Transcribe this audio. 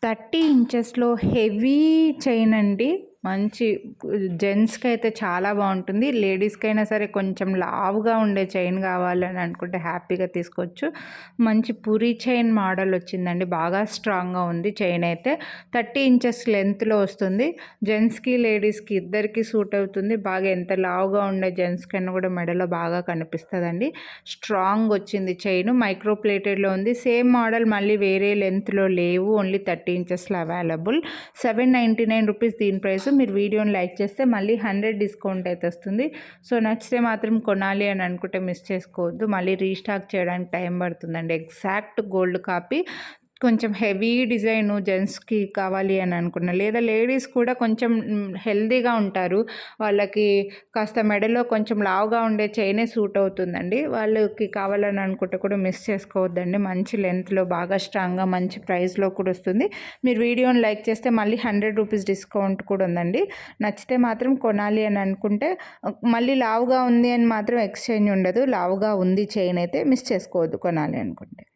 30 ఇంచెస్‌లో heavy chain అండి. మంచి జెంట్స్‌కి అయితే చాలా బాగుంటుంది. లేడీస్‌కైనా సరే కొంచెం లావుగా ఉండే చైన్ కావాలని అనుకుంటే హ్యాపీగా తీసుకోవచ్చు. మంచి పురి చైన్ మోడల్ వచ్చిందండి. బాగా స్ట్రాంగ్‌గా ఉంది చైన్ అయితే. 30 ఇంచెస్ లెంత్‌లో వస్తుంది. జెంట్స్‌కి, లేడీస్‌కి ఇద్దరికీ సూట్ అవుతుంది. బాగా ఎంత లావుగా ఉండే జెంట్స్‌కైనా కూడా మెడలో బాగా కనిపిస్తదండి. స్ట్రాంగ్ వచ్చింది చైన్. మైక్రో ప్లేటెడ్‌లో ఉంది. సేమ్ మోడల్ మళ్ళీ వేరే లెంత్‌లో లేవు. ఓన్లీ 30 ఇంచెస్‌లో అవైలబుల్. 799 రూపీస్ దీని ప్రైస్. మీరు వీడియోని లైక్ చేస్తే మళ్ళీ 100 డిస్కౌంట్ అయితే వస్తుంది. సో నచ్చితే మాత్రం కొనాలి అని అనుకుంటే మిస్ చేసుకోవద్దు. మళ్ళీ రీస్టాక్ చేయడానికి టైం పడుతుందండి. Exact gold copy. కొంచెం హెవీ డిజైను జెంట్స్‌కి కావాలి అని అనుకున్నా, లేదా లేడీస్ కూడా కొంచెం హెల్తీగా ఉంటారు. వాళ్ళకి కాస్త మెడలో కొంచెం లావుగా ఉండే చైనే సూట్ అవుతుందండి. వాళ్ళకి కావాలని అనుకుంటే కూడా మిస్ చేసుకోవద్దండి. మంచి లెంత్‌లో బాగా స్ట్రాంగ్‌గా మంచి ప్రైస్‌లో కూడా వస్తుంది. మీరు వీడియోని లైక్ చేస్తే మళ్ళీ 100 రూపీస్ డిస్కౌంట్ కూడా ఉందండి. నచ్చితే మాత్రం కొనాలి అని అనుకుంటే మళ్ళీ లావుగా ఉంది అని మాత్రం ఎక్స్చేంజ్ ఉండదు. లావుగా ఉంది చైన్ అయితే మిస్ చేసుకోవద్దు కొనాలి అనుకుంటే.